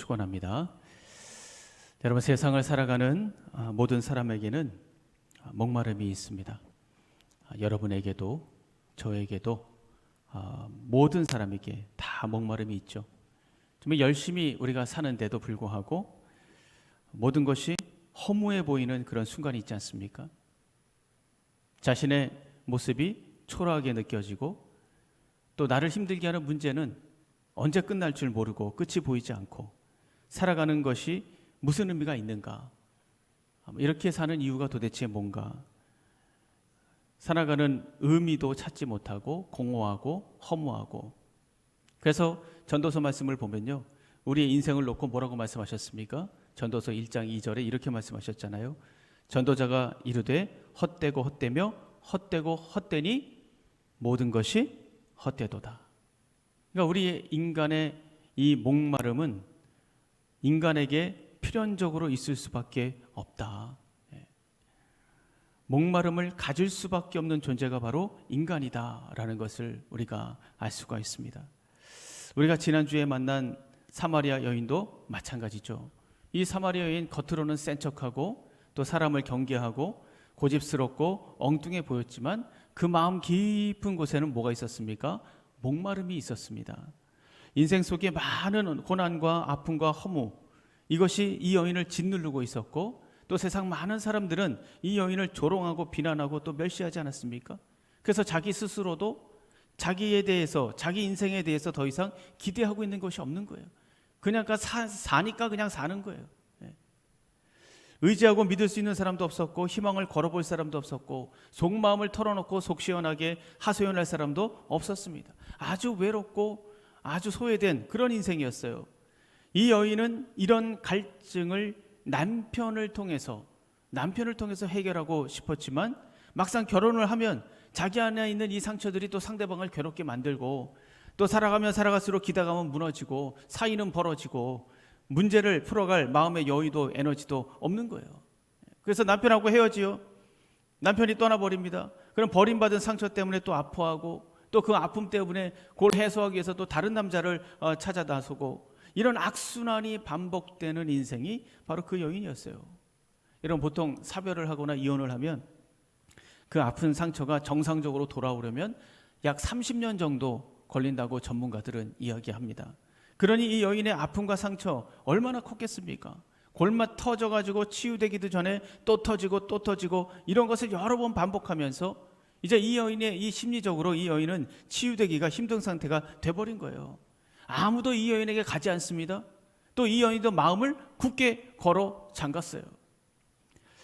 축원합니다. 여러분, 세상을 살아가는 모든 사람에게는 목마름이 있습니다. 여러분에게도 저에게도 모든 사람에게 다 목마름이 있죠. 정말 열심히 우리가 사는데도 불구하고 모든 것이 허무해 보이는 그런 순간이 있지 않습니까? 자신의 모습이 초라하게 느껴지고 또 나를 힘들게 하는 문제는 언제 끝날 줄 모르고 끝이 보이지 않고 살아가는 것이 무슨 의미가 있는가? 이렇게 사는 이유가 도대체 뭔가? 살아가는 의미도 찾지 못하고 공허하고 허무하고. 그래서 전도서 말씀을 보면요, 우리의 인생을 놓고 뭐라고 말씀하셨습니까? 전도서 1장 2절에 이렇게 말씀하셨잖아요. 전도자가 이르되 헛되고 헛되며 헛되고 헛되니 모든 것이 헛되도다. 그러니까 우리 인간의 이 목마름은 인간에게 필연적으로 있을 수밖에 없다. 목마름을 가질 수밖에 없는 존재가 바로 인간이다라는 것을 우리가 알 수가 있습니다. 우리가 지난주에 만난 사마리아 여인도 마찬가지죠. 이 사마리아 여인 겉으로는 센 척하고 또 사람을 경계하고 고집스럽고 엉뚱해 보였지만 그 마음 깊은 곳에는 뭐가 있었습니까? 목마름이 있었습니다. 인생 속에 많은 고난과 아픔과 허무, 이것이 이 여인을 짓누르고 있었고 또 세상 많은 사람들은 이 여인을 조롱하고 비난하고 또 멸시하지 않았습니까? 그래서 자기 스스로도 자기에 대해서, 자기 인생에 대해서 더 이상 기대하고 있는 것이 없는 거예요. 그냥 사니까 그냥 사는 거예요. 의지하고 믿을 수 있는 사람도 없었고 희망을 걸어볼 사람도 없었고 속마음을 털어놓고 속 시원하게 하소연할 사람도 없었습니다. 아주 외롭고 아주 소외된 그런 인생이었어요. 이 여인은 이런 갈증을 남편을 통해서 해결하고 싶었지만 막상 결혼을 하면 자기 안에 있는 이 상처들이 또 상대방을 괴롭게 만들고 또 살아가면 살아갈수록 기대감은 무너지고 사이는 벌어지고 문제를 풀어갈 마음의 여유도 에너지도 없는 거예요. 그래서 남편하고 헤어지요. 남편이 떠나버립니다. 그럼 버림받은 상처 때문에 또 아파하고 또 그 아픔 때문에 그걸 해소하기 위해서 또 다른 남자를 찾아 나서고 이런 악순환이 반복되는 인생이 바로 그 여인이었어요. 여러분, 보통 사별을 하거나 이혼을 하면 그 아픈 상처가 정상적으로 돌아오려면 약 30년 정도 걸린다고 전문가들은 이야기합니다. 그러니 이 여인의 아픔과 상처 얼마나 컸겠습니까? 골마 터져가지고 치유되기도 전에 또 터지고 또 터지고 이런 것을 여러 번 반복하면서 이제 이 여인의 심리적으로 이 여인은 치유되기가 힘든 상태가 돼버린 거예요. 아무도 이 여인에게 가지 않습니다. 또 이 여인도 마음을 굳게 걸어 잠갔어요.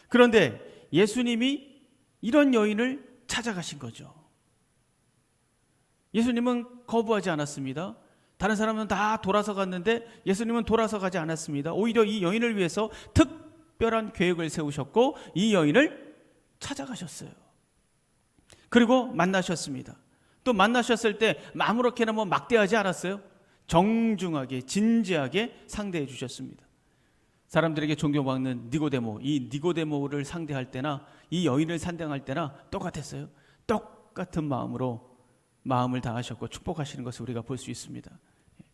그런데 예수님이 이런 여인을 찾아가신 거죠. 예수님은 거부하지 않았습니다. 다른 사람은 다 돌아서 갔는데 예수님은 돌아서 가지 않았습니다. 오히려 이 여인을 위해서 특별한 계획을 세우셨고 이 여인을 찾아가셨어요. 그리고 만나셨습니다. 또 만나셨을 때 아무렇게나 막대하지 않았어요. 정중하게 진지하게 상대해 주셨습니다. 사람들에게 존경받는 니고데모, 이 니고데모를 상대할 때나 이 여인을 상대할 때나 똑같았어요. 똑같은 마음으로 마음을 다하셨고 축복하시는 것을 우리가 볼 수 있습니다.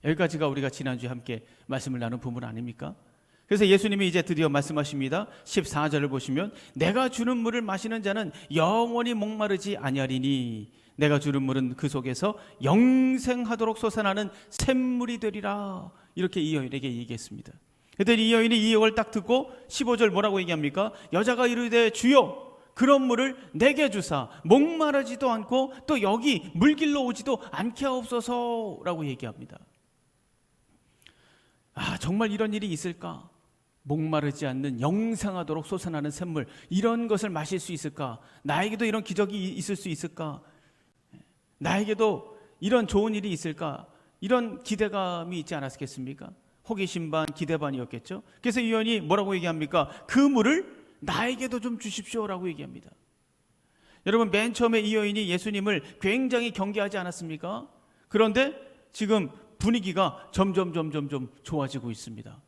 여기까지가 우리가 지난주에 함께 말씀을 나눈 부분 아닙니까? 그래서 예수님이 이제 드디어 말씀하십니다. 14절을 보시면 내가 주는 물을 마시는 자는 영원히 목마르지 아니하리니 내가 주는 물은 그 속에서 영생하도록 솟아나는 샘물이 되리라. 이렇게 이 여인에게 얘기했습니다. 그랬더니 이 여인이 이 얘기를 딱 듣고 15절 뭐라고 얘기합니까? 여자가 이르되 주여 그런 물을 내게 주사 목마르지도 않고 또 여기 물길로 오지도 않게 하옵소서라고 얘기합니다. 정말 이런 일이 있을까? 목마르지 않는 영생하도록 솟아나는 샘물, 이런 것을 마실 수 있을까? 나에게도 이런 기적이 있을 수 있을까? 나에게도 이런 좋은 일이 있을까? 이런 기대감이 있지 않았겠습니까? 호기심 반 기대 반이었겠죠. 그래서 이 여인이 뭐라고 얘기합니까? 그 물을 나에게도 좀 주십시오라고 얘기합니다. 여러분, 맨 처음에 이 여인이 예수님을 굉장히 경계하지 않았습니까? 그런데 지금 분위기가 점점 좋아지고 있습니다.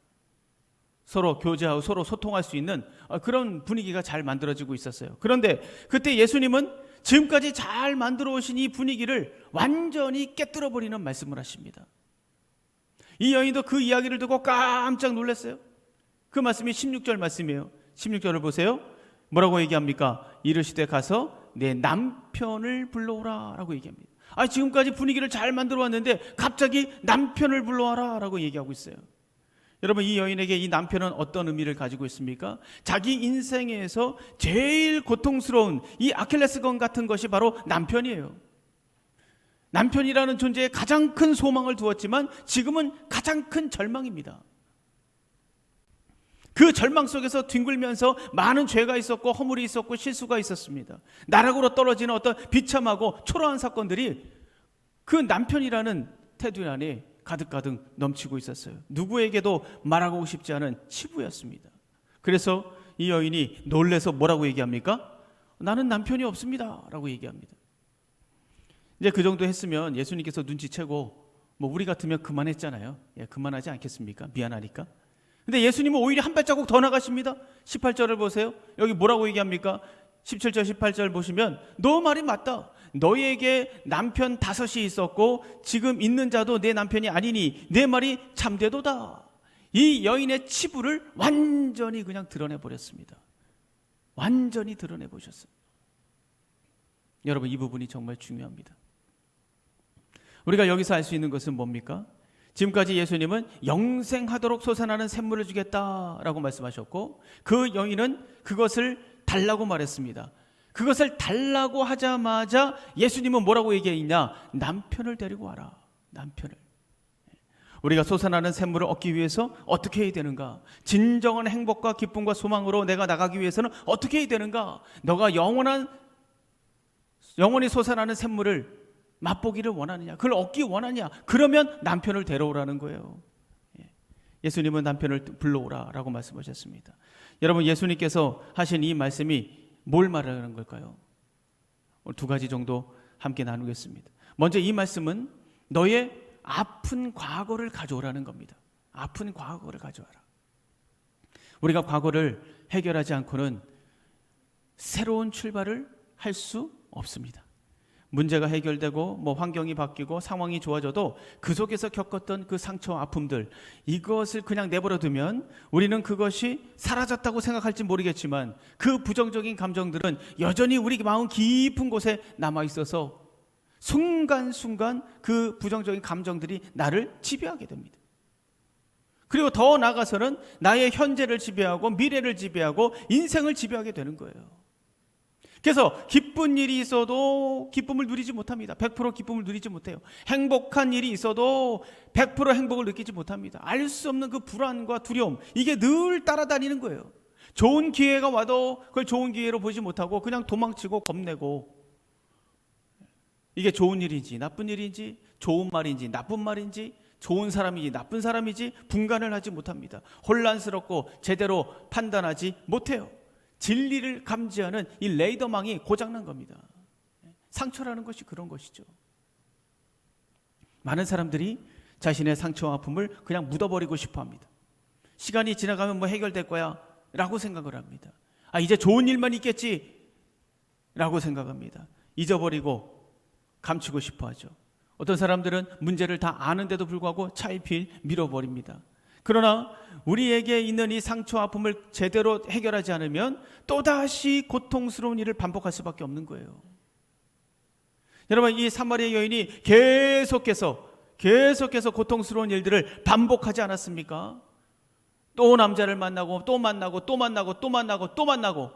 서로 교제하고 서로 소통할 수 있는 그런 분위기가 잘 만들어지고 있었어요. 그런데 그때 예수님은 지금까지 잘 만들어 오신 이 분위기를 완전히 깨뜨려 버리는 말씀을 하십니다. 이 여인도 그 이야기를 듣고 깜짝 놀랐어요. 그 말씀이 16절 말씀이에요. 16절을 보세요. 뭐라고 얘기합니까? 이르시되 가서 내 남편을 불러오라 라고 얘기합니다. 지금까지 분위기를 잘 만들어 왔는데 갑자기 남편을 불러와라 라고 얘기하고 있어요. 여러분, 이 여인에게 이 남편은 어떤 의미를 가지고 있습니까? 자기 인생에서 제일 고통스러운 이 아킬레스건 같은 것이 바로 남편이에요. 남편이라는 존재에 가장 큰 소망을 두었지만 지금은 가장 큰 절망입니다. 그 절망 속에서 뒹굴면서 많은 죄가 있었고 허물이 있었고 실수가 있었습니다. 나락으로 떨어지는 어떤 비참하고 초라한 사건들이 그 남편이라는 테두리 안에 가득가득 넘치고 있었어요. 누구에게도 말하고 싶지 않은 치부였습니다. 그래서 이 여인이 놀래서 뭐라고 얘기합니까? 나는 남편이 없습니다 라고 얘기합니다. 이제 그 정도 했으면 예수님께서 눈치채고 우리 같으면 그만했잖아요. 그만하지 않겠습니까? 미안하니까. 근데 예수님은 오히려 한 발자국 더 나가십니다. 18절을 보세요. 여기 뭐라고 얘기합니까? 17절 18절 보시면 너 말이 맞다. 너희에게 남편 5이 있었고 지금 있는 자도 내 남편이 아니니 내 말이 참되도다. 이 여인의 치부를 완전히 그냥 드러내버렸습니다. 완전히 드러내보셨어요. 여러분, 이 부분이 정말 중요합니다. 우리가 여기서 알 수 있는 것은 뭡니까? 지금까지 예수님은 영생하도록 솟아나는 샘물을 주겠다라고 말씀하셨고 그 여인은 그것을 달라고 말했습니다. 그것을 달라고 하자마자 예수님은 뭐라고 얘기했냐? 남편을 데리고 와라. 남편을. 우리가 솟아나는 샘물을 얻기 위해서 어떻게 해야 되는가? 진정한 행복과 기쁨과 소망으로 내가 나가기 위해서는 어떻게 해야 되는가? 너가 영원히 솟아나는 샘물을 맛보기를 원하느냐? 그걸 얻기 원하냐? 그러면 남편을 데려오라는 거예요. 예수님은 남편을 불러오라라고 말씀하셨습니다. 여러분, 예수님께서 하신 이 말씀이 뭘 말하는 걸까요? 오늘 2가지 정도 함께 나누겠습니다. 먼저 이 말씀은 너의 아픈 과거를 가져오라는 겁니다. 아픈 과거를 가져와라. 우리가 과거를 해결하지 않고는 새로운 출발을 할 수 없습니다. 문제가 해결되고 환경이 바뀌고 상황이 좋아져도 그 속에서 겪었던 그 상처와 아픔들, 이것을 그냥 내버려 두면 우리는 그것이 사라졌다고 생각할지 모르겠지만 그 부정적인 감정들은 여전히 우리 마음 깊은 곳에 남아있어서 순간순간 그 부정적인 감정들이 나를 지배하게 됩니다. 그리고 더 나아가서는 나의 현재를 지배하고 미래를 지배하고 인생을 지배하게 되는 거예요. 그래서 기쁜 일이 있어도 기쁨을 누리지 못합니다. 100% 기쁨을 누리지 못해요. 행복한 일이 있어도 100% 행복을 느끼지 못합니다. 알 수 없는 그 불안과 두려움, 이게 늘 따라다니는 거예요. 좋은 기회가 와도 그걸 좋은 기회로 보지 못하고 그냥 도망치고 겁내고, 이게 좋은 일인지 나쁜 일인지, 좋은 말인지 나쁜 말인지, 좋은 사람인지 나쁜 사람인지 분간을 하지 못합니다. 혼란스럽고 제대로 판단하지 못해요. 진리를 감지하는 이 레이더망이 고장난 겁니다. 상처라는 것이 그런 것이죠. 많은 사람들이 자신의 상처와 아픔을 그냥 묻어버리고 싶어 합니다. 시간이 지나가면 해결될 거야 라고 생각을 합니다. 이제 좋은 일만 있겠지 라고 생각합니다. 잊어버리고 감추고 싶어 하죠. 어떤 사람들은 문제를 다 아는데도 불구하고 차일피일 밀어버립니다. 그러나 우리에게 있는 이 상처 아픔을 제대로 해결하지 않으면 또다시 고통스러운 일을 반복할 수밖에 없는 거예요. 여러분, 이 사마리아 여인이 계속해서 고통스러운 일들을 반복하지 않았습니까? 또 남자를 만나고 또 만나고 또 만나고 또 만나고 또 만나고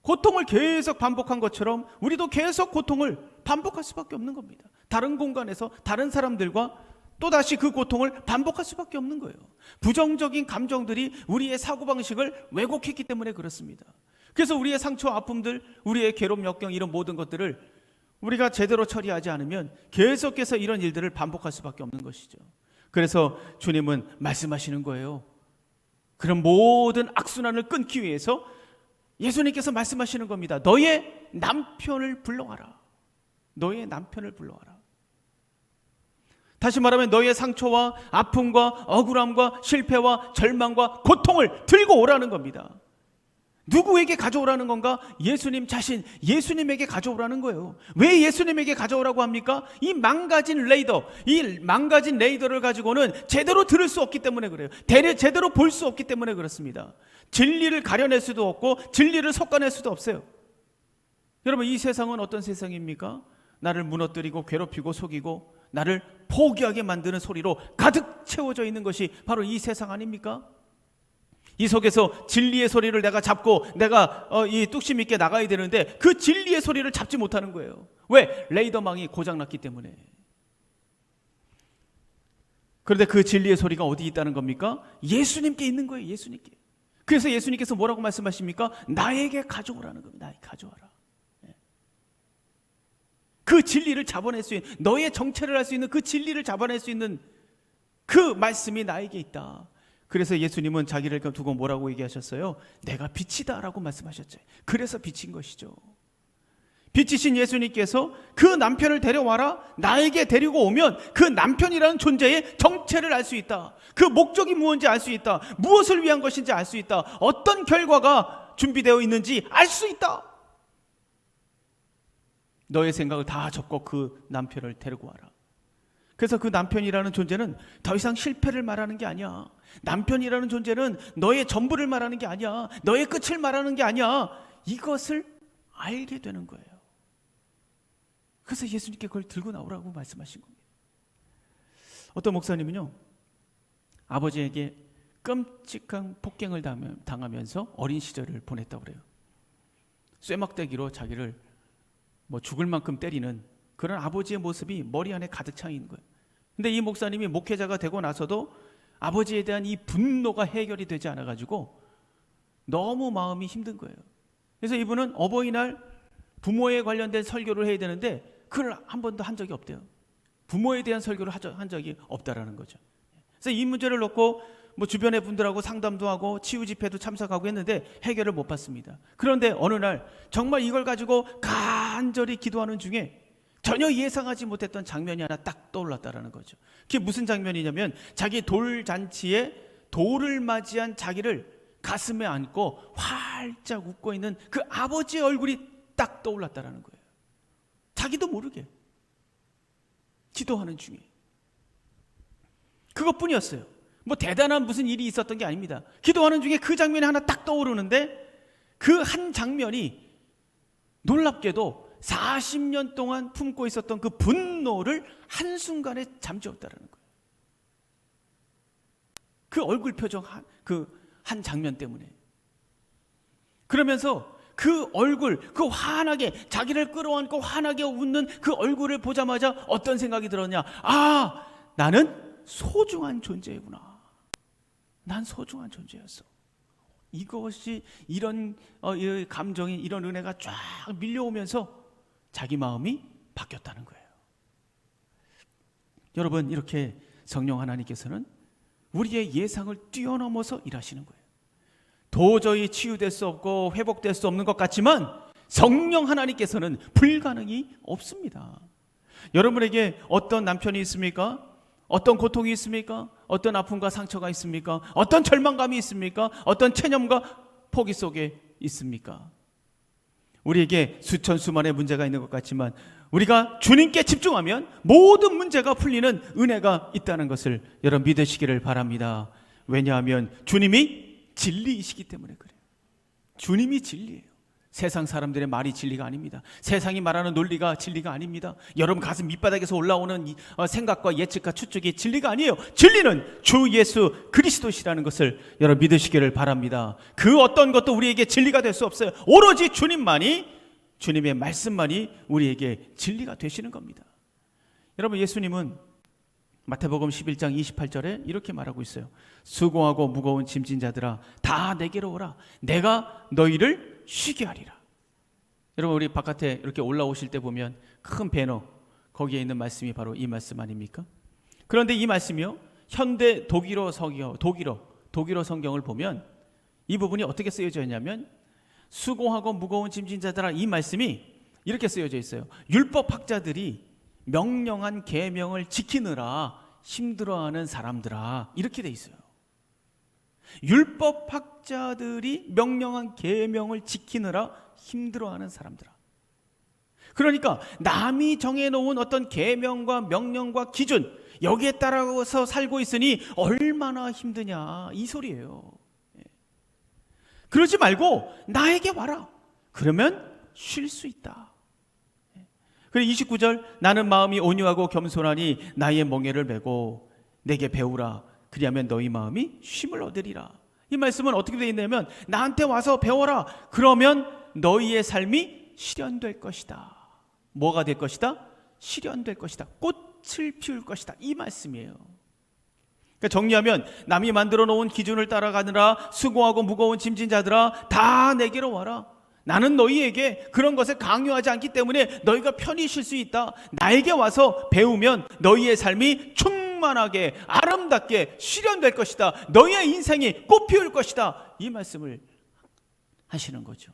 고통을 계속 반복한 것처럼 우리도 계속 고통을 반복할 수밖에 없는 겁니다. 다른 공간에서 다른 사람들과 또다시 그 고통을 반복할 수밖에 없는 거예요. 부정적인 감정들이 우리의 사고방식을 왜곡했기 때문에 그렇습니다. 그래서 우리의 상처와 아픔들, 우리의 괴로움, 역경, 이런 모든 것들을 우리가 제대로 처리하지 않으면 계속해서 이런 일들을 반복할 수밖에 없는 것이죠. 그래서 주님은 말씀하시는 거예요. 그런 모든 악순환을 끊기 위해서 예수님께서 말씀하시는 겁니다. 너의 남편을 불러와라. 너의 남편을 불러와라. 다시 말하면 너의 상처와 아픔과 억울함과 실패와 절망과 고통을 들고 오라는 겁니다. 누구에게 가져오라는 건가? 예수님 자신, 예수님에게 가져오라는 거예요. 왜 예수님에게 가져오라고 합니까? 이 망가진 레이더를 가지고는 제대로 들을 수 없기 때문에 그래요. 제대로 볼 수 없기 때문에 그렇습니다. 진리를 가려낼 수도 없고 진리를 섞어낼 수도 없어요. 여러분, 이 세상은 어떤 세상입니까? 나를 무너뜨리고 괴롭히고 속이고 나를 포기하게 만드는 소리로 가득 채워져 있는 것이 바로 이 세상 아닙니까? 이 속에서 진리의 소리를 내가 잡고 내가 이 뚝심 있게 나가야 되는데 그 진리의 소리를 잡지 못하는 거예요. 왜? 레이더망이 고장났기 때문에. 그런데 그 진리의 소리가 어디 있다는 겁니까? 예수님께 있는 거예요. 예수님께. 그래서 예수님께서 뭐라고 말씀하십니까? 나에게 가져오라는 겁니다. 나에게 가져와라. 그 진리를 잡아낼 수 있는, 너의 정체를 알 수 있는 그 진리를 잡아낼 수 있는 그 말씀이 나에게 있다. 그래서 예수님은 자기를 두고 뭐라고 얘기하셨어요? 내가 빛이다 라고 말씀하셨죠. 그래서 빛인 것이죠. 빛이신 예수님께서 그 남편을 데려와라, 나에게 데리고 오면 그 남편이라는 존재의 정체를 알 수 있다. 그 목적이 무엇인지 알 수 있다. 무엇을 위한 것인지 알 수 있다. 어떤 결과가 준비되어 있는지 알 수 있다. 너의 생각을 다 접고 그 남편을 데리고 와라. 그래서 그 남편이라는 존재는 더 이상 실패를 말하는 게 아니야. 남편이라는 존재는 너의 전부를 말하는 게 아니야. 너의 끝을 말하는 게 아니야. 이것을 알게 되는 거예요. 그래서 예수님께 그걸 들고 나오라고 말씀하신 겁니다. 어떤 목사님은요, 아버지에게 끔찍한 폭행을 당하면서 어린 시절을 보냈다고 그래요. 쇠막대기로 자기를 죽을 만큼 때리는 그런 아버지의 모습이 머리 안에 가득 차 있는 거예요. 근데 이 목사님이 목회자가 되고 나서도 아버지에 대한 이 분노가 해결이 되지 않아가지고 너무 마음이 힘든 거예요. 그래서 이분은 어버이날 부모에 관련된 설교를 해야 되는데 그걸 한 번도 한 적이 없대요. 부모에 대한 설교를 한 적이 없다라는 거죠. 그래서 이 문제를 놓고 주변의 분들하고 상담도 하고 치유 집회도 참석하고 했는데 해결을 못 받습니다. 그런데 어느 날 정말 이걸 가지고 간절히 기도하는 중에 전혀 예상하지 못했던 장면이 하나 딱 떠올랐다라는 거죠. 그게 무슨 장면이냐면 자기 돌잔치에 돌을 맞이한 자기를 가슴에 안고 활짝 웃고 있는 그 아버지의 얼굴이 딱 떠올랐다라는 거예요. 자기도 모르게 기도하는 중에. 그것뿐이었어요. 대단한 무슨 일이 있었던 게 아닙니다. 기도하는 중에 그 장면이 하나 딱 떠오르는데 그 한 장면이 놀랍게도 40년 동안 품고 있었던 그 분노를 한순간에 잠재웠다는 거예요. 그 얼굴 표정 그 한 장면 때문에. 그러면서 그 얼굴, 그 환하게 자기를 끌어안고 환하게 웃는 그 얼굴을 보자마자 어떤 생각이 들었냐? 아, 나는 소중한 존재구나. 난 소중한 존재였어. 이것이 이런 감정이, 이런 은혜가 쫙 밀려오면서 자기 마음이 바뀌었다는 거예요. 여러분, 이렇게 성령 하나님께서는 우리의 예상을 뛰어넘어서 일하시는 거예요. 도저히 치유될 수 없고 회복될 수 없는 것 같지만 성령 하나님께서는 불가능이 없습니다. 여러분에게 어떤 남편이 있습니까? 어떤 고통이 있습니까? 어떤 아픔과 상처가 있습니까? 어떤 절망감이 있습니까? 어떤 체념과 포기 속에 있습니까? 우리에게 수천 수만의 문제가 있는 것 같지만 우리가 주님께 집중하면 모든 문제가 풀리는 은혜가 있다는 것을 여러분 믿으시기를 바랍니다. 왜냐하면 주님이 진리이시기 때문에 그래요. 주님이 진리예요. 세상 사람들의 말이 진리가 아닙니다. 세상이 말하는 논리가 진리가 아닙니다. 여러분 가슴 밑바닥에서 올라오는 생각과 예측과 추측이 진리가 아니에요. 진리는 주 예수 그리스도시라는 것을 여러분 믿으시기를 바랍니다. 그 어떤 것도 우리에게 진리가 될 수 없어요. 오로지 주님만이, 주님의 말씀만이 우리에게 진리가 되시는 겁니다. 여러분, 예수님은 마태복음 11장 28절에 이렇게 말하고 있어요. 수고하고 무거운 짐진 자들아 다 내게로 오라. 내가 너희를 쉬게 하리라. 여러분, 우리 바깥에 이렇게 올라오실 때 보면 큰 배너, 거기에 있는 말씀이 바로 이 말씀 아닙니까? 그런데 이 말씀이요, 현대 독일어 성경을 보면 이 부분이 어떻게 쓰여져 있냐면 수고하고 무거운 짐진 자들아, 이 말씀이 이렇게 쓰여져 있어요. 율법학자들이 명령한 계명을 지키느라 힘들어하는 사람들아, 이렇게 돼 있어요. 율법학자들이 명령한 계명을 지키느라 힘들어하는 사람들아. 그러니까 남이 정해놓은 어떤 계명과 명령과 기준, 여기에 따라서 살고 있으니 얼마나 힘드냐, 이 소리예요. 그러지 말고 나에게 와라. 그러면 쉴 수 있다. 그리고 29절, 나는 마음이 온유하고 겸손하니 나의 멍에를 메고 내게 배우라. 그리하면 너희 마음이 쉼을 얻으리라. 이 말씀은 어떻게 되어 있냐면, 나한테 와서 배워라. 그러면 너희의 삶이 실현될 것이다. 뭐가 될 것이다? 실현될 것이다. 꽃을 피울 것이다. 이 말씀이에요. 그러니까 정리하면, 남이 만들어 놓은 기준을 따라가느라 수고하고 무거운 짐진 자들아, 다 내게로 와라. 나는 너희에게 그런 것을 강요하지 않기 때문에 너희가 편히 쉴 수 있다. 나에게 와서 배우면 너희의 삶이 충만하게 아름답게 실현될 것이다. 너희의 인생이 꽃피울 것이다. 이 말씀을 하시는 거죠.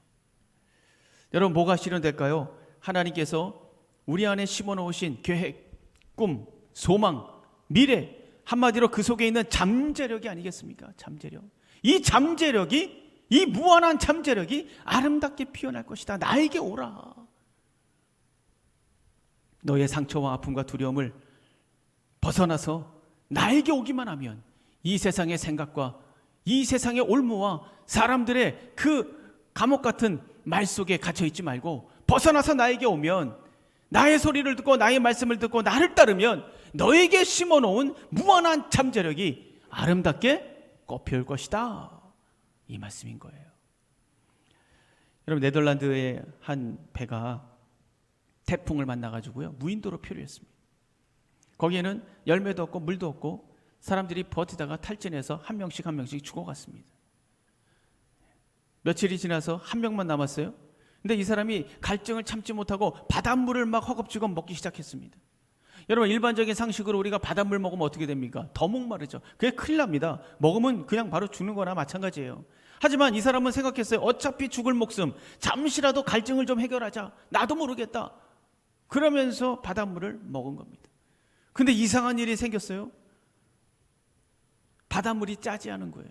여러분, 뭐가 실현될까요? 하나님께서 우리 안에 심어놓으신 계획, 꿈, 소망, 미래, 한마디로 그 속에 있는 잠재력이 아니겠습니까? 잠재력. 이 잠재력이, 이 무한한 잠재력이 아름답게 피어날 것이다. 나에게 오라. 너의 상처와 아픔과 두려움을 벗어나서 나에게 오기만 하면 이 세상의 생각과 이 세상의 올무와 사람들의 그 감옥 같은 말 속에 갇혀 있지 말고 벗어나서 나에게 오면, 나의 소리를 듣고 나의 말씀을 듣고 나를 따르면 너에게 심어놓은 무한한 잠재력이 아름답게 꽃피울 것이다. 이 말씀인 거예요. 여러분, 네덜란드의 한 배가 태풍을 만나가지고요, 무인도로 표류했습니다. 거기에는 열매도 없고 물도 없고 사람들이 버티다가 탈진해서 한 명씩 죽어갔습니다. 며칠이 지나서 한 명만 남았어요. 근데 이 사람이 갈증을 참지 못하고 바닷물을 막 허겁지겁 먹기 시작했습니다. 여러분, 일반적인 상식으로 우리가 바닷물 먹으면 어떻게 됩니까? 더 목마르죠. 그게 큰일 납니다. 먹으면 그냥 바로 죽는 거나 마찬가지예요. 하지만 이 사람은 생각했어요. 어차피 죽을 목숨, 잠시라도 갈증을 좀 해결하자. 나도 모르겠다. 그러면서 바닷물을 먹은 겁니다. 근데 이상한 일이 생겼어요. 바닷물이 짜지 않은 거예요.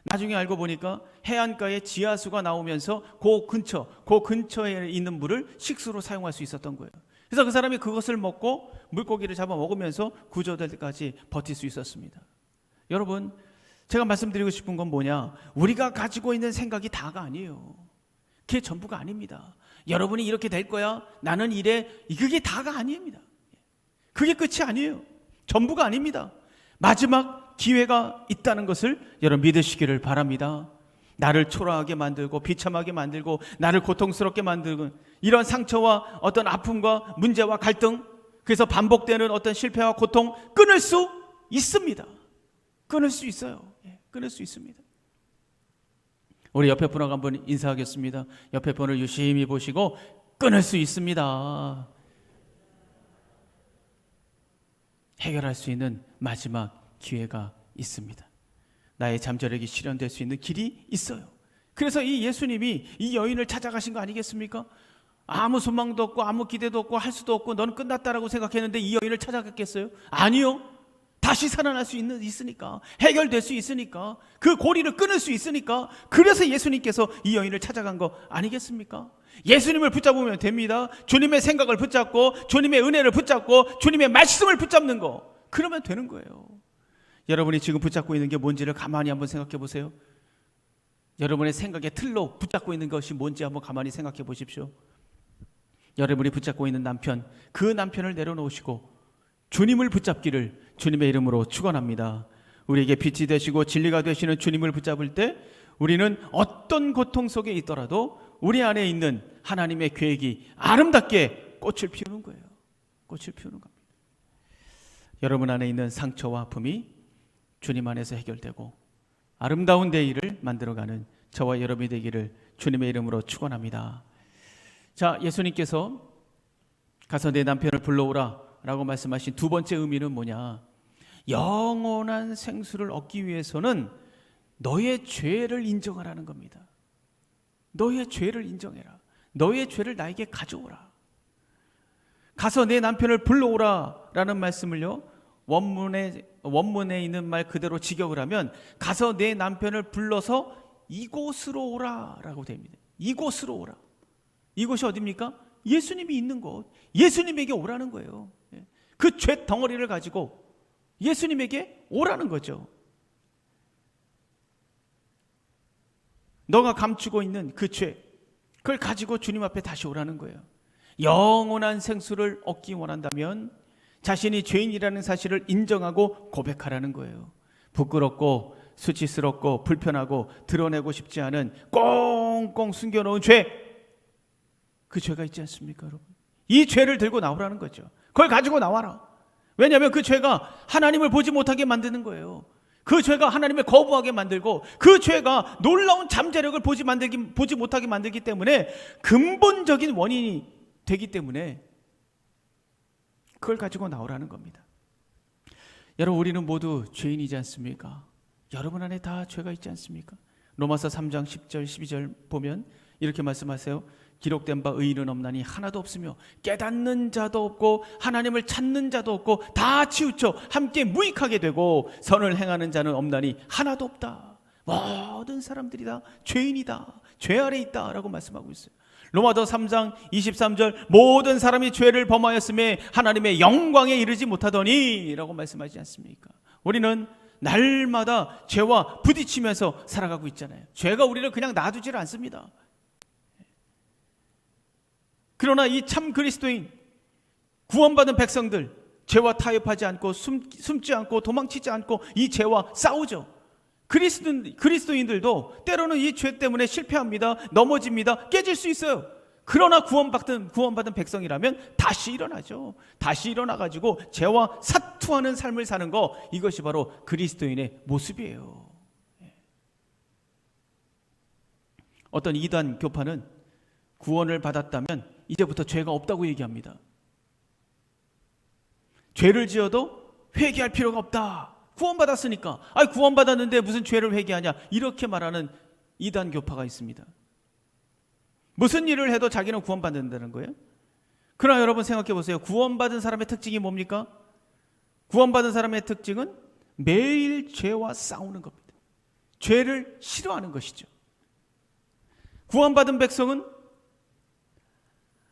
나중에 알고 보니까 해안가에 지하수가 나오면서 그 근처에 있는 물을 식수로 사용할 수 있었던 거예요. 그래서 그 사람이 그것을 먹고 물고기를 잡아 먹으면서 구조될 때까지 버틸 수 있었습니다. 여러분, 제가 말씀드리고 싶은 건 뭐냐? 우리가 가지고 있는 생각이 다가 아니에요. 그게 전부가 아닙니다. 여러분이 이렇게 될 거야, 나는 이래, 그게 다가 아닙니다. 그게 끝이 아니에요. 전부가 아닙니다. 마지막 기회가 있다는 것을 여러분 믿으시기를 바랍니다. 나를 초라하게 만들고 비참하게 만들고 나를 고통스럽게 만들고 이런 상처와 어떤 아픔과 문제와 갈등, 그래서 반복되는 어떤 실패와 고통 끊을 수 있습니다. 끊을 수 있어요. 끊을 수 있습니다. 우리 옆에 분하고 한번 인사하겠습니다. 옆에 분을 유심히 보시고, 끊을 수 있습니다. 해결할 수 있는 마지막 기회가 있습니다. 나의 잠재력이 실현될 수 있는 길이 있어요. 그래서 이 예수님이 이 여인을 찾아가신 거 아니겠습니까? 아무 소망도 없고 아무 기대도 없고 할 수도 없고 너는 끝났다라고 생각했는데 이 여인을 찾아갔겠어요? 아니요. 다시 살아날 수 있으니까, 해결될 수 있으니까, 그 고리를 끊을 수 있으니까, 그래서 예수님께서 이 여인을 찾아간 거 아니겠습니까? 예수님을 붙잡으면 됩니다. 주님의 생각을 붙잡고 주님의 은혜를 붙잡고 주님의 말씀을 붙잡는 거, 그러면 되는 거예요. 여러분이 지금 붙잡고 있는 게 뭔지를 가만히 한번 생각해 보세요. 여러분의 생각의 틀로 붙잡고 있는 것이 뭔지 한번 가만히 생각해 보십시오. 여러분이 붙잡고 있는 남편, 그 남편을 내려놓으시고 주님을 붙잡기를 주님의 이름으로 축원합니다. 우리에게 빛이 되시고 진리가 되시는 주님을 붙잡을 때 우리는 어떤 고통 속에 있더라도 우리 안에 있는 하나님의 계획이 아름답게 꽃을 피우는 거예요. 꽃을 피우는 겁니다. 여러분 안에 있는 상처와 아픔이 주님 안에서 해결되고 아름다운 내일을 만들어가는 저와 여러분이 되기를 주님의 이름으로 축원합니다. 자, 예수님께서 가서 내 남편을 불러오라 라고 말씀하신 두 번째 의미는 뭐냐? 영원한 생수를 얻기 위해서는 너의 죄를 인정하라는 겁니다. 너의 죄를 인정해라. 너의 죄를 나에게 가져오라. 가서 내 남편을 불러오라 라는 말씀을요, 원문의 원문에 있는 말 그대로 직역을 하면 가서 내 남편을 불러서 이곳으로 오라 라고 됩니다. 이곳으로 오라. 이곳이 어디입니까? 예수님이 있는 곳. 예수님에게 오라는 거예요. 그 죄 덩어리를 가지고 예수님에게 오라는 거죠. 너가 감추고 있는 그 죄, 그걸 가지고 주님 앞에 다시 오라는 거예요. 영원한 생수를 얻기 원한다면 자신이 죄인이라는 사실을 인정하고 고백하라는 거예요. 부끄럽고 수치스럽고 불편하고 드러내고 싶지 않은 꽁꽁 숨겨놓은 죄, 그 죄가 있지 않습니까, 여러분? 이 죄를 들고 나오라는 거죠. 그걸 가지고 나와라. 왜냐하면 그 죄가 하나님을 보지 못하게 만드는 거예요. 그 죄가 하나님을 거부하게 만들고 그 죄가 놀라운 잠재력을 보지 못하게 만들기 때문에 근본적인 원인이 되기 때문에 그걸 가지고 나오라는 겁니다. 여러분, 우리는 모두 죄인이지 않습니까? 여러분 안에 다 죄가 있지 않습니까? 로마서 3장 10절 12절 보면 이렇게 말씀하세요. 기록된 바 의인은 없나니 하나도 없으며 깨닫는 자도 없고 하나님을 찾는 자도 없고 다 치우쳐 함께 무익하게 되고 선을 행하는 자는 없나니 하나도 없다. 모든 사람들이 다 죄인이다. 죄 아래 있다 라고 말씀하고 있어요. 로마서 3장 23절 모든 사람이 죄를 범하였음에 하나님의 영광에 이르지 못하더니 라고 말씀하지 않습니까? 우리는 날마다 죄와 부딪히면서 살아가고 있잖아요. 죄가 우리를 그냥 놔두질 않습니다. 그러나 이 참 그리스도인, 구원받은 백성들, 죄와 타협하지 않고 숨지 않고 도망치지 않고 이 죄와 싸우죠. 그리스도인들도 때로는 이 죄 때문에 실패합니다. 넘어집니다. 깨질 수 있어요. 그러나 구원받은 백성이라면 다시 일어나죠. 다시 일어나가지고 죄와 사투하는 삶을 사는 거, 이것이 바로 그리스도인의 모습이에요. 어떤 이단 교파는 구원을 받았다면 이제부터 죄가 없다고 얘기합니다. 죄를 지어도 회개할 필요가 없다. 구원받았으니까. 구원받았는데 무슨 죄를 회개하냐, 이렇게 말하는 이단 교파가 있습니다. 무슨 일을 해도 자기는 구원받는다는 거예요. 그러나 여러분 생각해 보세요. 구원받은 사람의 특징이 뭡니까? 구원받은 사람의 특징은 매일 죄와 싸우는 겁니다. 죄를 싫어하는 것이죠. 구원받은 백성은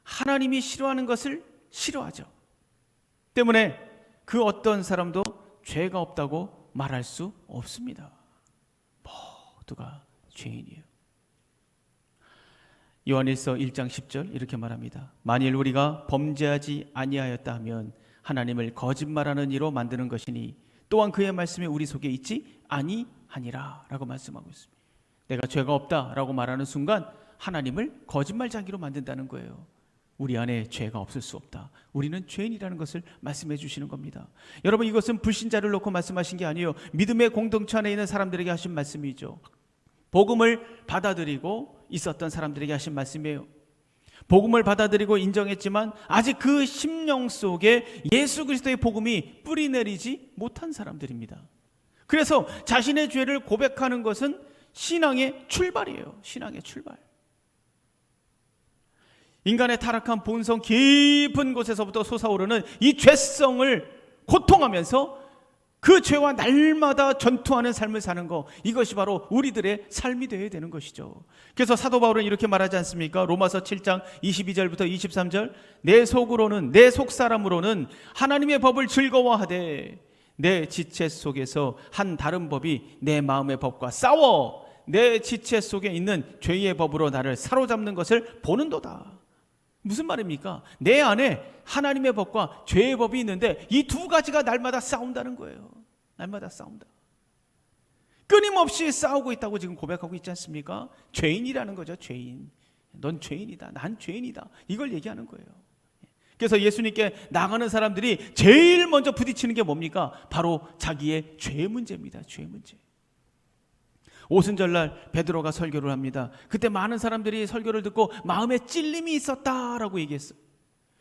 하나님이 싫어하는 것을 싫어하죠. 때문에 그 어떤 사람도 죄가 없다고 말할 수 없습니다. 모두가 죄인이에요. 요한일서 1장 10절 이렇게 말합니다. 만일 우리가 범죄하지 아니하였다 하면 하나님을 거짓말하는 이로 만드는 것이니 또한 그의 말씀이 우리 속에 있지 아니하니라 라고 말씀하고 있습니다. 내가 죄가 없다라고 말하는 순간 하나님을 거짓말쟁이로 만든다는 거예요. 우리 안에 죄가 없을 수 없다. 우리는 죄인이라는 것을 말씀해 주시는 겁니다. 여러분, 이것은 불신자를 놓고 말씀하신 게 아니에요. 믿음의 공동체 안에 있는 사람들에게 하신 말씀이죠. 복음을 받아들이고 있었던 사람들에게 하신 말씀이에요. 복음을 받아들이고 인정했지만 아직 그 심령 속에 예수 그리스도의 복음이 뿌리내리지 못한 사람들입니다. 그래서 자신의 죄를 고백하는 것은 신앙의 출발이에요. 신앙의 출발. 인간의 타락한 본성 깊은 곳에서부터 솟아오르는 이 죄성을 고통하면서 그 죄와 날마다 전투하는 삶을 사는 것, 이것이 바로 우리들의 삶이 되어야 되는 것이죠. 그래서 사도 바울은 이렇게 말하지 않습니까? 로마서 7장 22절부터 23절 내 속으로는, 내 속사람으로는 하나님의 법을 즐거워하되 내 지체 속에서 한 다른 법이 내 마음의 법과 싸워 내 지체 속에 있는 죄의 법으로 나를 사로잡는 것을 보는도다. 무슨 말입니까? 내 안에 하나님의 법과 죄의 법이 있는데 이 두 가지가 날마다 싸운다는 거예요. 날마다 싸운다. 끊임없이 싸우고 있다고 지금 고백하고 있지 않습니까? 죄인이라는 거죠. 죄인. 넌 죄인이다. 난 죄인이다. 이걸 얘기하는 거예요. 그래서 예수님께 나가는 사람들이 제일 먼저 부딪히는 게 뭡니까? 바로 자기의 죄 문제입니다. 죄 문제. 오순절날 베드로가 설교를 합니다. 그때 많은 사람들이 설교를 듣고 마음에 찔림이 있었다라고 얘기했어요.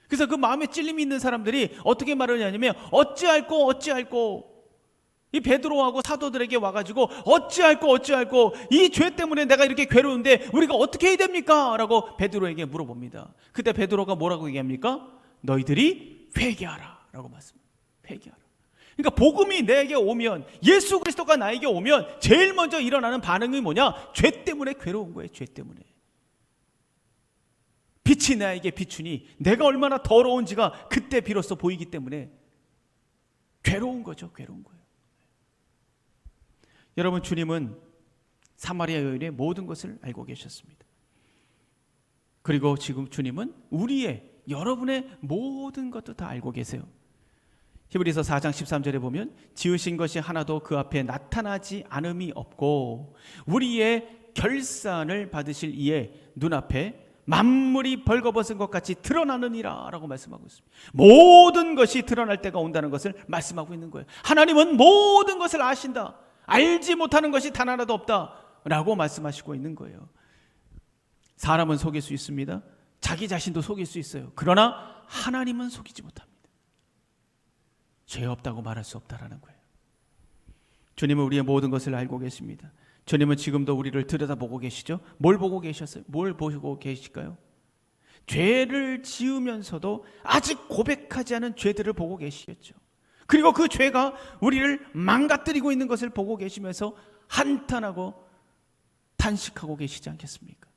그래서 그 마음에 찔림이 있는 사람들이 어떻게 말을 하냐면 어찌할꼬 이 베드로하고 사도들에게 와가지고 어찌할꼬 이 죄 때문에 내가 이렇게 괴로운데 우리가 어떻게 해야 됩니까? 라고 베드로에게 물어봅니다. 그때 베드로가 뭐라고 얘기합니까? 너희들이 회개하라 라고 말씀합니다. 회개하라. 그러니까 복음이 내게 오면, 예수 그리스도가 나에게 오면 제일 먼저 일어나는 반응이 뭐냐? 죄 때문에 괴로운 거예요. 죄 때문에. 빛이 나에게 비추니 내가 얼마나 더러운지가 그때 비로소 보이기 때문에 괴로운 거죠. 괴로운 거예요. 여러분, 주님은 사마리아 여인의 모든 것을 알고 계셨습니다. 그리고 지금 주님은 여러분의 모든 것도 다 알고 계세요. 히브리서 4장 13절에 보면 지으신 것이 하나도 그 앞에 나타나지 않음이 없고 우리의 결산을 받으실 이의 눈앞에 만물이 벌거벗은 것 같이 드러나느니라 라고 말씀하고 있습니다. 모든 것이 드러날 때가 온다는 것을 말씀하고 있는 거예요. 하나님은 모든 것을 아신다. 알지 못하는 것이 단 하나도 없다 라고 말씀하시고 있는 거예요. 사람은 속일 수 있습니다. 자기 자신도 속일 수 있어요. 그러나 하나님은 속이지 못합니다. 죄 없다고 말할 수 없다라는 거예요. 주님은 우리의 모든 것을 알고 계십니다. 주님은 지금도 우리를 들여다보고 계시죠? 뭘 보고 계셨어요? 뭘 보고 계실까요? 죄를 지으면서도 아직 고백하지 않은 죄들을 보고 계시겠죠. 그리고 그 죄가 우리를 망가뜨리고 있는 것을 보고 계시면서 한탄하고 탄식하고 계시지 않겠습니까?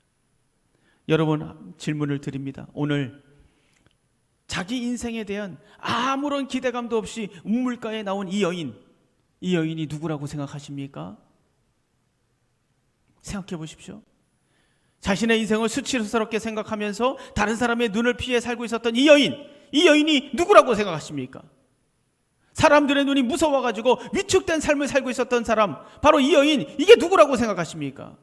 여러분, 질문을 드립니다. 오늘 자기 인생에 대한 아무런 기대감도 없이 우물가에 나온 이 여인이 누구라고 생각하십니까? 생각해 보십시오. 자신의 인생을 수치스럽게 생각하면서 다른 사람의 눈을 피해 살고 있었던 이 여인이 누구라고 생각하십니까? 사람들의 눈이 무서워가지고 위축된 삶을 살고 있었던 사람, 바로 이 여인, 이게 누구라고 생각하십니까?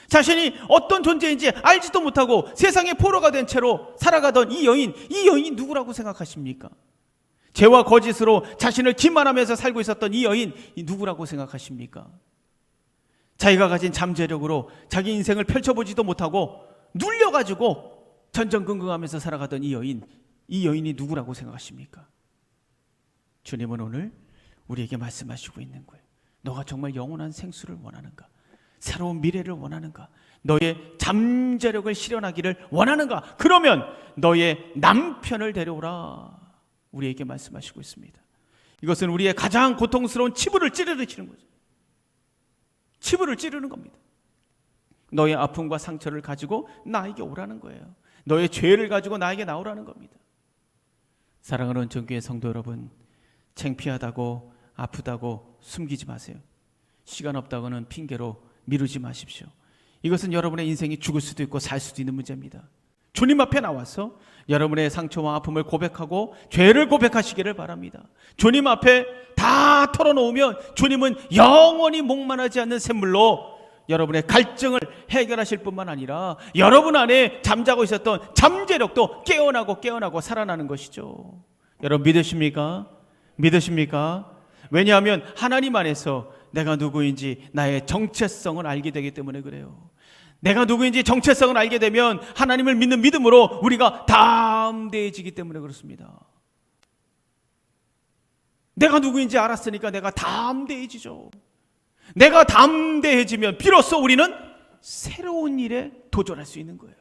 자신이 어떤 존재인지 알지도 못하고 세상의 포로가 된 채로 살아가던 이 여인이 누구라고 생각하십니까? 죄와 거짓으로 자신을 기만하면서 살고 있었던 이 여인이 누구라고 생각하십니까? 자기가 가진 잠재력으로 자기 인생을 펼쳐보지도 못하고 눌려가지고 전전긍긍하면서 살아가던 이 여인이 누구라고 생각하십니까? 주님은 오늘 우리에게 말씀하시고 있는 거예요. 너가 정말 영원한 생수를 원하는가? 새로운 미래를 원하는가? 너의 잠재력을 실현하기를 원하는가? 그러면 너의 남편을 데려오라. 우리에게 말씀하시고 있습니다. 이것은 우리의 가장 고통스러운 치부를 찌르시는 거죠. 치부를 찌르는 겁니다. 너의 아픔과 상처를 가지고 나에게 오라는 거예요. 너의 죄를 가지고 나에게 나오라는 겁니다. 사랑하는 전교회 성도 여러분, 창피하다고 아프다고 숨기지 마세요. 시간 없다고는 핑계로 미루지 마십시오. 이것은 여러분의 인생이 죽을 수도 있고 살 수도 있는 문제입니다. 주님 앞에 나와서 여러분의 상처와 아픔을 고백하고 죄를 고백하시기를 바랍니다. 주님 앞에 다 털어놓으면 주님은 영원히 목만하지 않는 샘물로 여러분의 갈증을 해결하실 뿐만 아니라 여러분 안에 잠자고 있었던 잠재력도 깨어나고 살아나는 것이죠. 여러분 믿으십니까? 믿으십니까? 왜냐하면 하나님 안에서 내가 누구인지 나의 정체성을 알게 되기 때문에 그래요. 내가 누구인지 정체성을 알게 되면 하나님을 믿는 믿음으로 우리가 담대해지기 때문에 그렇습니다. 내가 누구인지 알았으니까 내가 담대해지죠. 내가 담대해지면 비로소 우리는 새로운 일에 도전할 수 있는 거예요.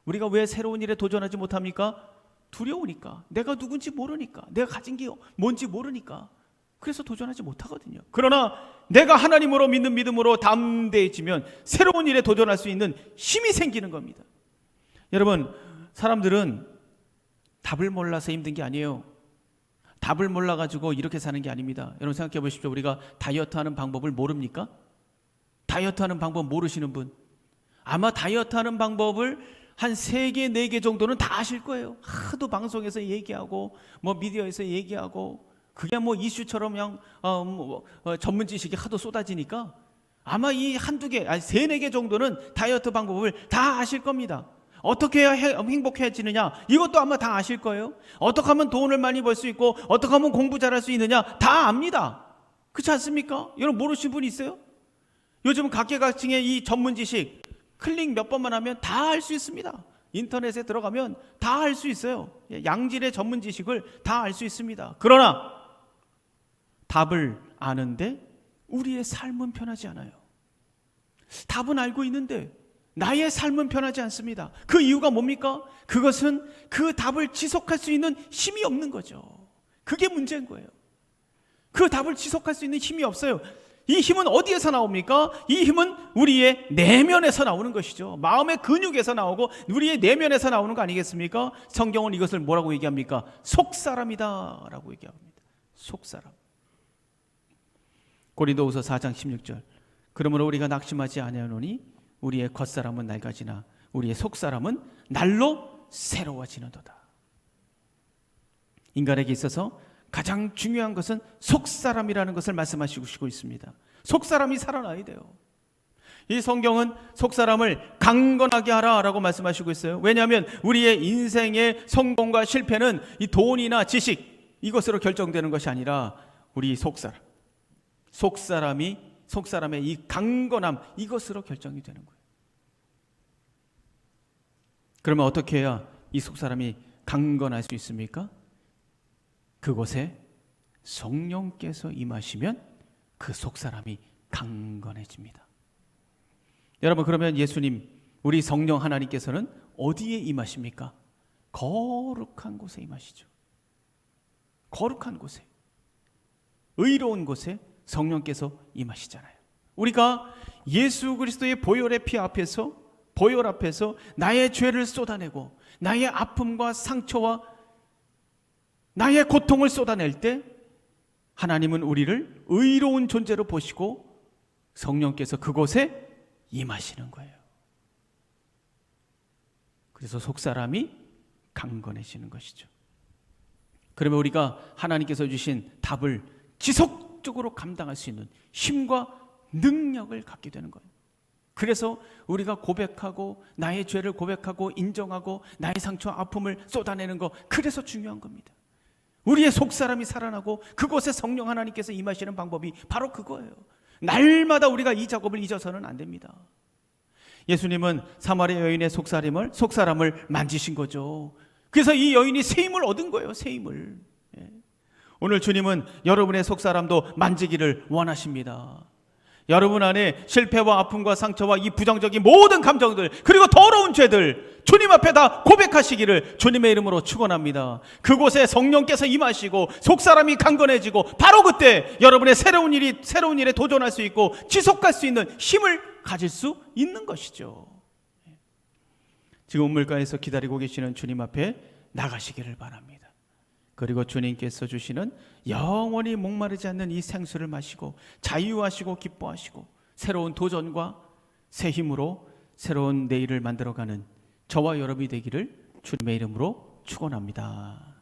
우리가 왜 새로운 일에 도전하지 못합니까? 두려우니까, 내가 누군지 모르니까, 내가 가진 게 뭔지 모르니까, 그래서 도전하지 못하거든요. 그러나 내가 하나님으로 믿는 믿음으로 담대해지면 새로운 일에 도전할 수 있는 힘이 생기는 겁니다. 여러분, 사람들은 답을 몰라서 힘든 게 아니에요. 답을 몰라가지고 이렇게 사는 게 아닙니다. 여러분 생각해 보십시오. 우리가 다이어트하는 방법을 모릅니까? 다이어트하는 방법 모르시는 분, 아마 다이어트하는 방법을 한 3개, 4개 정도는 다 아실 거예요. 하도 방송에서 얘기하고 뭐 미디어에서 얘기하고 그게 뭐 이슈처럼 그냥 전문 지식이 하도 쏟아지니까 아마 이 한두 개, 아니 3, 4개 정도는 다이어트 방법을 다 아실 겁니다. 어떻게 해야 행복해지느냐, 이것도 아마 다 아실 거예요. 어떻게 하면 돈을 많이 벌 수 있고 어떻게 하면 공부 잘할 수 있느냐 다 압니다. 그렇지 않습니까? 여러분 모르시는 분 있어요? 요즘 각계각층의 이 전문 지식 클릭 몇 번만 하면 다 알 수 있습니다. 인터넷에 들어가면 다 알 수 있어요. 양질의 전문 지식을 다 알 수 있습니다. 그러나 답을 아는데 우리의 삶은 편하지 않아요. 답은 알고 있는데 나의 삶은 편하지 않습니다. 그 이유가 뭡니까? 그것은 그 답을 지속할 수 있는 힘이 없는 거죠. 그게 문제인 거예요. 그 답을 지속할 수 있는 힘이 없어요. 이 힘은 어디에서 나옵니까? 이 힘은 우리의 내면에서 나오는 것이죠. 마음의 근육에서 나오고 우리의 내면에서 나오는 거 아니겠습니까? 성경은 이것을 뭐라고 얘기합니까? 속사람이다 라고 얘기합니다. 속사람. 고린도후서 4장 16절. 그러므로 우리가 낙심하지 아니하노니 우리의 겉사람은 낡아지나 우리의 속사람은 날로 새로워지는도다. 인간에게 있어서 가장 중요한 것은 속사람이라는 것을 말씀하시고 있습니다. 속사람이 살아나야 돼요. 이 성경은 속사람을 강건하게 하라라고 말씀하시고 있어요. 왜냐하면 우리의 인생의 성공과 실패는 이 돈이나 지식 이것으로 결정되는 것이 아니라 우리 속사람의 이 강건함 이것으로 결정이 되는 거예요. 그러면 어떻게 해야 이 속사람이 강건할 수 있습니까? 그곳에 성령께서 임하시면 그 속사람이 강건해집니다. 여러분, 그러면 예수님, 우리 성령 하나님께서는 어디에 임하십니까? 거룩한 곳에 임하시죠. 거룩한 곳에, 의로운 곳에 성령께서 임하시잖아요. 우리가 예수 그리스도의 보혈의 피 앞에서, 보혈 앞에서 나의 죄를 쏟아내고 나의 아픔과 상처와 나의 고통을 쏟아낼 때 하나님은 우리를 의로운 존재로 보시고 성령께서 그곳에 임하시는 거예요. 그래서 속사람이 강건해지는 것이죠. 그러면 우리가 하나님께서 주신 답을 지속적으로 감당할 수 있는 힘과 능력을 갖게 되는 거예요. 그래서 우리가 고백하고 나의 죄를 고백하고 인정하고 나의 상처와 아픔을 쏟아내는 거, 그래서 중요한 겁니다. 우리의 속사람이 살아나고 그곳에 성령 하나님께서 임하시는 방법이 바로 그거예요. 날마다 우리가 이 작업을 잊어서는 안 됩니다. 예수님은 사마리아 여인의 속사람을 만지신 거죠. 그래서 이 여인이 새 힘을 얻은 거예요. 새 힘을. 오늘 주님은 여러분의 속사람도 만지기를 원하십니다. 여러분 안에 실패와 아픔과 상처와 이 부정적인 모든 감정들, 그리고 더러운 죄들 주님 앞에 다 고백하시기를 주님의 이름으로 축원합니다. 그곳에 성령께서 임하시고 속사람이 강건해지고 바로 그때 여러분의 새로운 일에 도전할 수 있고 지속할 수 있는 힘을 가질 수 있는 것이죠. 지금 우물가에서 기다리고 계시는 주님 앞에 나가시기를 바랍니다. 그리고 주님께서 주시는 영원히 목마르지 않는 이 생수를 마시고 자유하시고 기뻐하시고 새로운 도전과 새 힘으로 새로운 내일을 만들어가는 저와 여러분이 되기를 주님의 이름으로 축원합니다.